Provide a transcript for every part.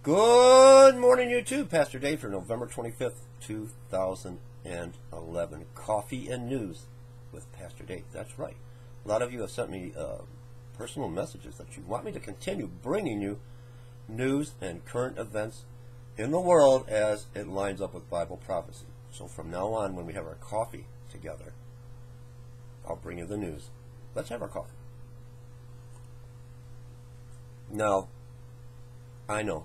Good morning, YouTube. Pastor Dave for November 25th, 2011. Coffee and News with Pastor Dave. That's right. A lot of you have sent me personal messages that you want me to continue bringing you news and current events in the world as it lines up with Bible prophecy. So from now on, when we have our coffee together, I'll bring you the news. Let's have our coffee. Now, I know.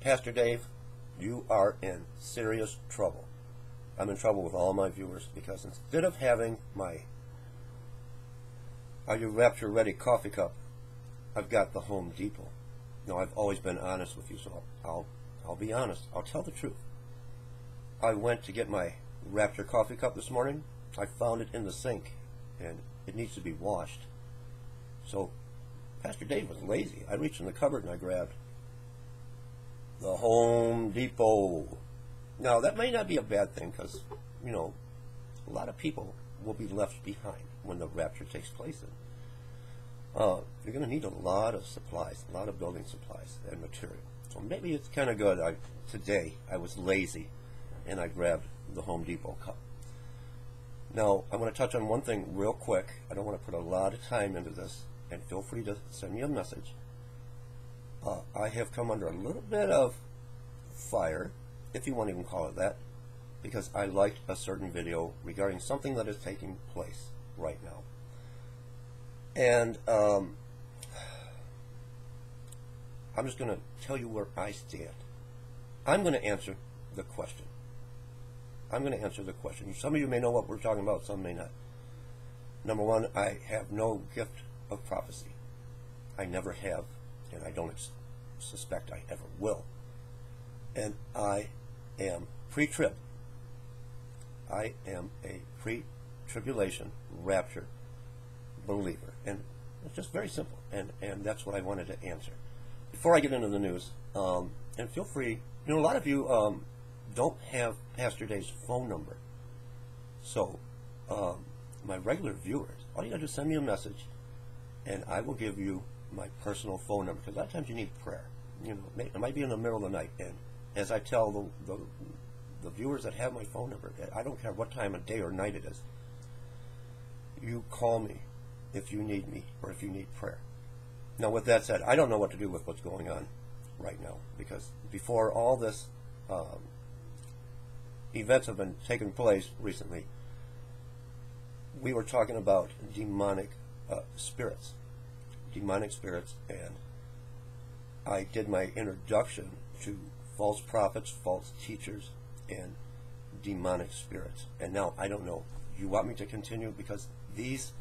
Pastor Dave, you are in serious trouble. I'm in trouble with all my viewers because instead of having my Are You Rapture Ready coffee cup, I've got the Home Depot. Now, I've always been honest with you, so I'll be honest. I'll tell the truth. I went to get my Rapture coffee cup this morning. I found it in the sink, and it needs to be washed. So, Pastor Dave was lazy. I reached in the cupboard and I grabbed the Home Depot. Now, that may not be a bad thing because, you know, a lot of people will be left behind when the rapture takes place. You're going to need a lot of supplies, a lot of building supplies and material. So maybe it's kind of good. Today, I was lazy and I grabbed the Home Depot cup. Now, I want to touch on one thing real quick. I don't want to put a lot of time into this, and feel free to send me a message. I have come under a little bit of fire, if you want to even call it that, because I liked a certain video regarding something that is taking place right now. And I'm just going to tell you where I stand. I'm going to answer the question. Some of you may know what we're talking about, some may not. Number one, I have no gift of prophecy. I never have, and I don't suspect I ever will. And I am pre-trib. I am a pre-tribulation rapture believer. And it's just very simple. And that's what I wanted to answer. Before I get into the news, and feel free, you know, a lot of you don't have Pastor Dave's phone number. So, my regular viewers, all you got to do is send me a message, and I will give you my personal phone number, because a lot of times you need prayer. You know, it might be in the middle of the night, and as I tell the viewers that have my phone number, I don't care what time of day or night it is, you call me if you need me or if you need prayer. Now, with that said, I don't know what to do with what's going on right now, because before all this events have been taking place recently, we were talking about demonic spirits, and I did my introduction to false prophets, false teachers, and demonic spirits. And now I don't know. You want me to continue? Because these,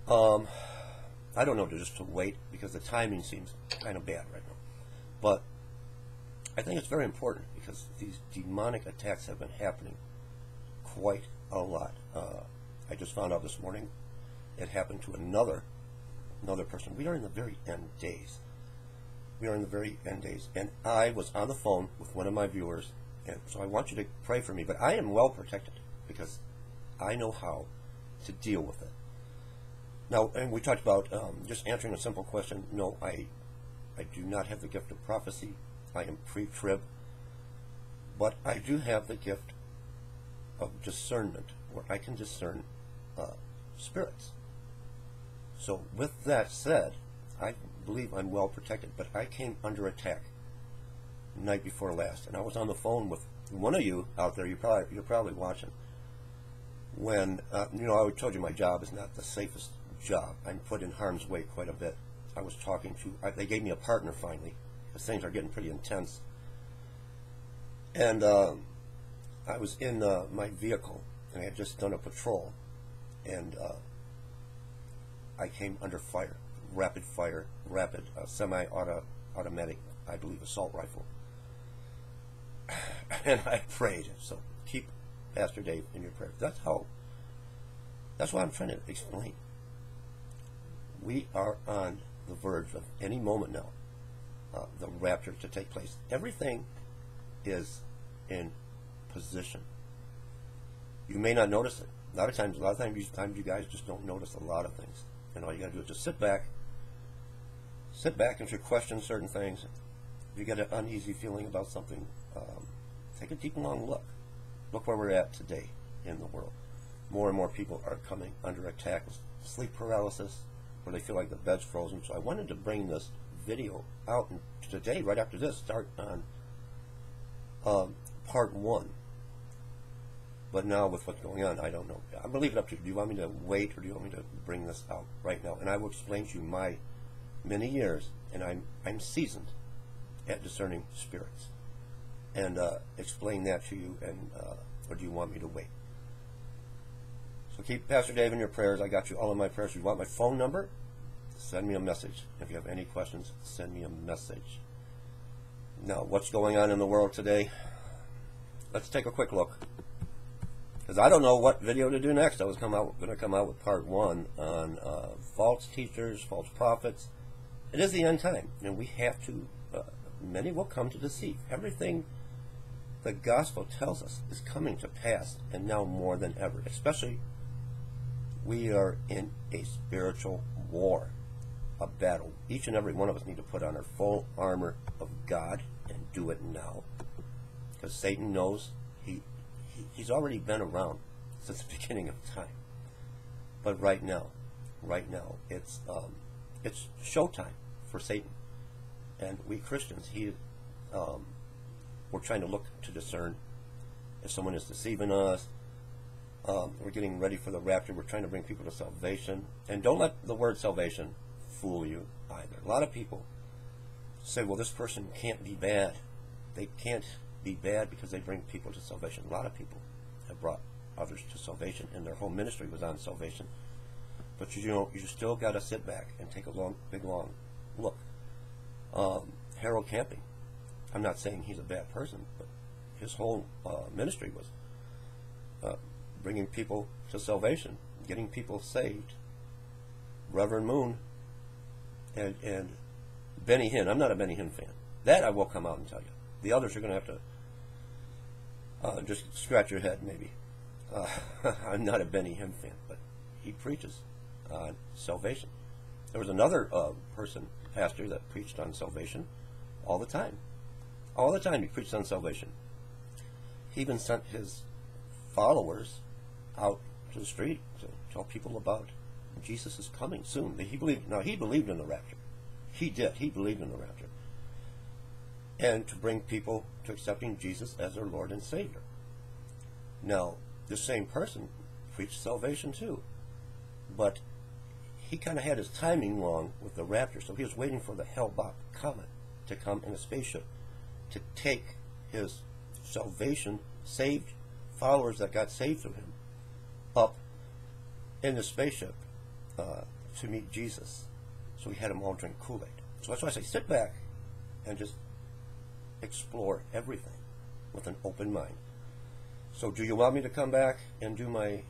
I don't know, just to wait, because the timing seems kind of bad right now. But I think it's very important, because these demonic attacks have been happening quite a lot. I just found out this morning it happened to another person. We are in the very end days. And I was on the phone with one of my viewers, and so I want you to pray for me. But I am well protected, because I know how to deal with it. Now, and we talked about just answering a simple question. No, I do not have the gift of prophecy. I am pre-trib. But I do have the gift of discernment, where I can discern spirits. So with that said, I believe I'm well protected, but I came under attack the night before last, and I was on the phone with one of you out there. You're probably watching. When you know, I told you my job is not the safest job. I'm put in harm's way quite a bit. I was talking to. They gave me a partner finally, because things are getting pretty intense. And I was in my vehicle, and I had just done a patrol, and I came under fire. Rapid semi-automatic, I believe, assault rifle. And I prayed. So keep Pastor Dave in your prayers. That's what I'm trying to explain. We are on the verge of any moment now, the rapture to take place. Everything is in position. You may not notice it. A lot of times you guys just don't notice a lot of things. And all you got to do is just sit back and if you question certain things, If you get an uneasy feeling about something, take a deep, long look. Look where we're at today in the world. More and more people are coming under attack with sleep paralysis, where they feel like the bed's frozen. So I wanted to bring this video out today, right after this, start on part 1. But now with what's going on, I don't know. I'm going to leave it up to you. Do you want me to wait, or do you want me to bring this out right now? And I will explain to you my many years, and I'm seasoned at discerning spirits, and explain that to you, and or do you want me to wait? So keep Pastor Dave in your prayers. I got you all in my prayers. If you want my phone number, send me a message. If you have any questions, send me a message. Now, what's going on in the world today? Let's take a quick look, because I don't know what video to do next. I was going to come out with part 1 on false teachers, false prophets. It is the end time, and we have to, many will come to deceive. Everything the gospel tells us is coming to pass, and now more than ever. Especially, we are in a spiritual war, a battle. Each and every one of us need to put on our full armor of God, and do it now. Because Satan knows he's already been around since the beginning of time. But right now, it's showtime for Satan. And we Christians, we're trying to look to discern if someone is deceiving us. We're getting ready for the rapture. We're trying to bring people to salvation. And don't let the word salvation fool you either. A lot of people say, well, this person can't be bad. They can't be bad because they bring people to salvation. A lot of people have brought others to salvation, and their whole ministry was on salvation. But you still got to sit back and take a big long look. Harold Camping, I'm not saying he's a bad person, but his whole ministry was bringing people to salvation, getting people saved. Reverend Moon and Benny Hinn. I'm not a Benny Hinn fan. That I will come out and tell you. The others are going to have to just scratch your head, maybe. I'm not a Benny Hinn fan, but he preaches on salvation. There was another pastor that preached on salvation all the time. All the time he preached on salvation. He even sent his followers out to the street to tell people about Jesus is coming soon. He believed in the rapture. He did. He believed in the rapture. And to bring people to accepting Jesus as their Lord and Savior. Now, this same person preached salvation too. But he kind of had his timing wrong with the rapture, so he was waiting for the Hale-Bopp comet to come in a spaceship to take his salvation, saved followers that got saved through him, up in the spaceship to meet Jesus. So he had them all drink Kool-Aid. So that's why I say sit back and just explore everything with an open mind. So do you want me to come back and do my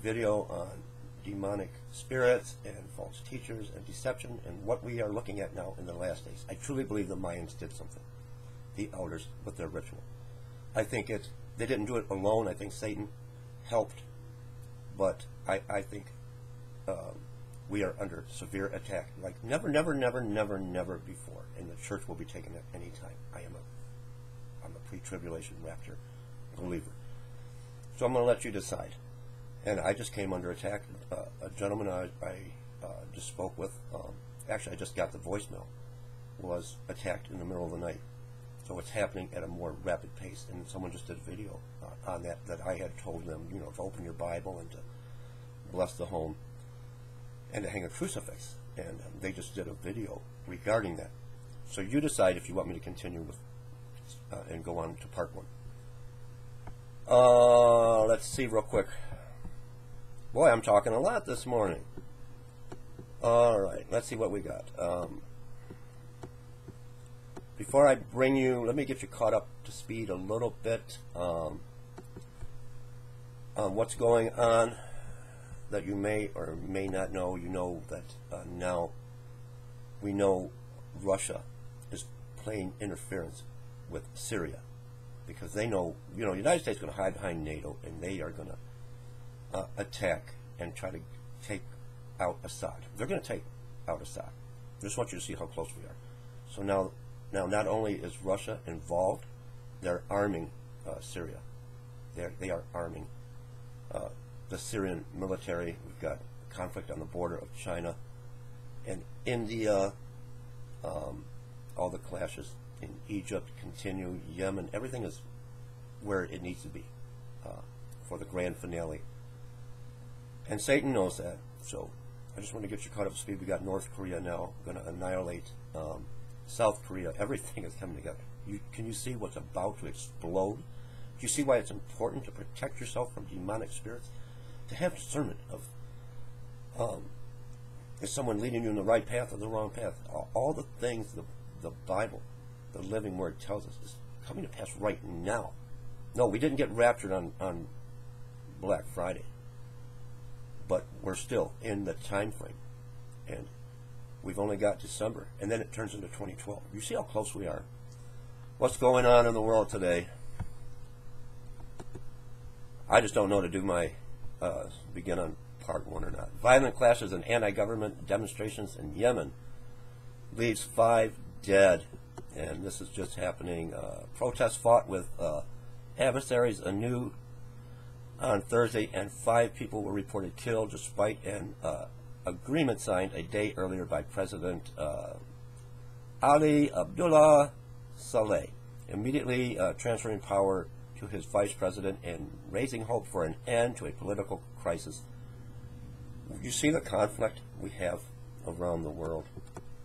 video on demonic spirits and false teachers and deception and what we are looking at now in the last days? I truly believe the Mayans did something, the elders, with their ritual. I think they didn't do it alone. I think Satan helped, but I think we are under severe attack like never before, and the church will be taken at any time. I'm a pre-tribulation rapture believer. So I'm going to let you decide. And I just came under attack. A gentleman I just spoke with, actually I just got the voicemail, was attacked in the middle of the night. So it's happening at a more rapid pace. And someone just did a video on that I had told them, to open your Bible and to bless the home and to hang a crucifix. And they just did a video regarding that. So you decide if you want me to continue with and go on to part 1. Let's see real quick. Boy, I'm talking a lot this morning. Alright, let's see what we got. Before I bring you, let me get you caught up to speed a little bit on what's going on that you may or may not know. You know that now we know Russia is playing interference with Syria because they know, the United States is going to hide behind NATO, and they are going to attack and try to take out Assad. They're going to take out Assad. I just want you to see how close we are. So now not only is Russia involved, they're arming Syria. They are arming the Syrian military. We've got conflict on the border of China and India. All the clashes in Egypt continue. Yemen, everything is where it needs to be for the grand finale. And Satan knows that. So I just want to get you caught up to speed. We got North Korea now going to annihilate South Korea. Everything is coming together. Can you see what's about to explode? Do you see why it's important to protect yourself from demonic spirits? To have discernment of is someone leading you in the right path or the wrong path? All the things the Bible, the living word, tells us is coming to pass right now. No, we didn't get raptured on Black Friday, but we're still in the time frame, and we've only got December, and then it turns into 2012. You see how close we are? What's going on in the world today? I just don't know to do my begin on part 1 or not. Violent clashes and anti-government demonstrations in Yemen leaves 5 dead, and this is just happening. Protests fought with adversaries anew on Thursday, and 5 people were reported killed despite an agreement signed a day earlier by President Ali Abdullah Saleh, immediately transferring power to his vice president and raising hope for an end to a political crisis. You see the conflict we have around the world,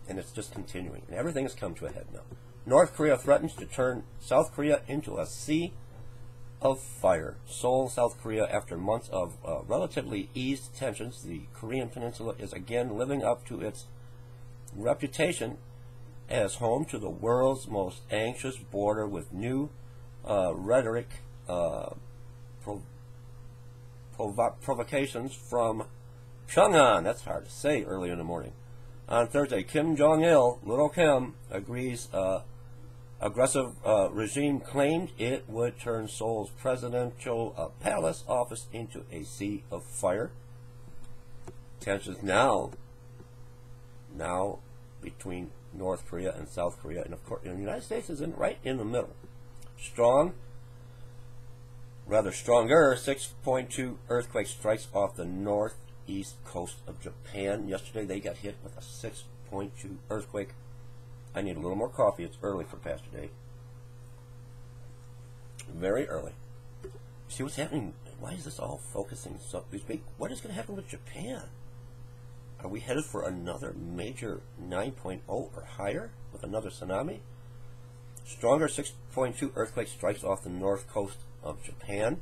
and it's just continuing, and everything has come to a head now. North Korea threatens to turn South Korea into a sea of fire. Seoul, South Korea, after months of relatively eased tensions, the Korean peninsula is again living up to its reputation as home to the world's most anxious border, with new rhetoric, provocations from Pyongyang. That's hard to say early in the morning. On Thursday, Kim Jong-il, Little Kim, agrees aggressive regime claimed it would turn Seoul's presidential palace office into a sea of fire. Tensions now between North Korea and South Korea, and of course the United States is right in the middle. Stronger 6.2 earthquake strikes off the northeast coast of Japan. Yesterday they got hit with a 6.2 earthquake. I need a little more coffee. It's early for Pastor Dave. Very early. See what's happening? Why is this all focusing so big? What is going to happen with Japan? Are we headed for another major 9.0 or higher with another tsunami? Stronger 6.2 earthquake strikes off the north coast of Japan.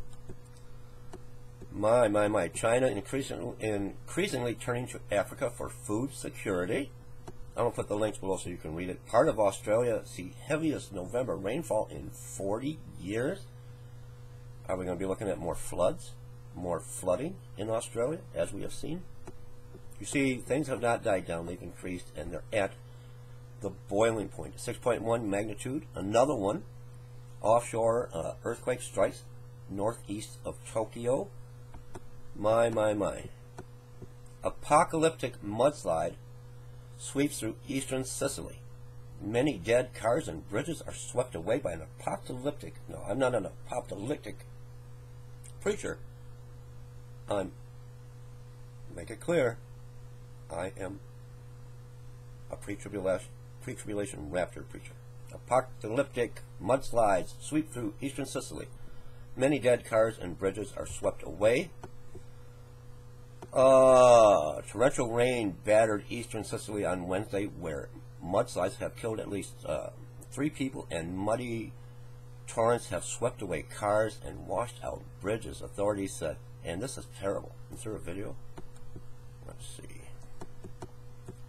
My. China increasingly turning to Africa for food security. I'm going to put the links below so you can read it. Part of Australia see heaviest November rainfall in 40 years. Are we going to be looking at more floods, more flooding in Australia, as we have seen? You see, things have not died down. They've increased, and they're at the boiling point. 6.1 magnitude. Another one. Offshore earthquake strikes northeast of Tokyo. My. Apocalyptic mudslide sweeps through eastern Sicily. Many dead cars and bridges are swept away by an apocalyptic. No, I'm not an apocalyptic preacher. Make it clear, I am a pre-tribulation rapture preacher. Apocalyptic mudslides sweep through eastern Sicily. Many dead cars and bridges are swept away. Torrential rain battered eastern Sicily on Wednesday, where mudslides have killed at least 3 people, and muddy torrents have swept away cars and washed out bridges, authorities said. And this is terrible. Is there a video? Let's see.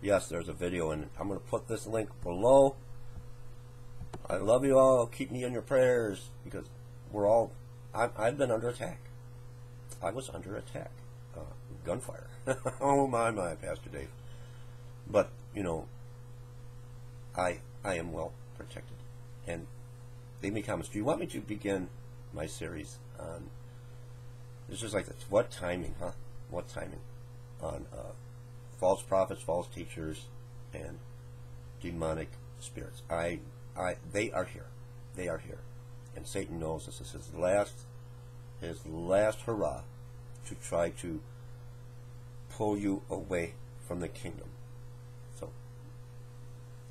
Yes, there's a video, and I'm going to put this link below. I love you all. Keep me in your prayers, because we're all... I've been under attack. I was under attack. Gunfire. Oh my, Pastor Dave. But, you know, I am well protected. And leave me comments. Do you want me to begin my series on... It's just like this. What timing, huh? What timing? On false prophets, false teachers, and demonic spirits. They are here. They are here. And Satan knows this is his last hurrah to try to pull you away from the kingdom. So,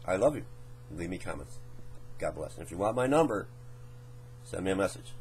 I love you. Leave me comments. God bless. And if you want my number, send me a message.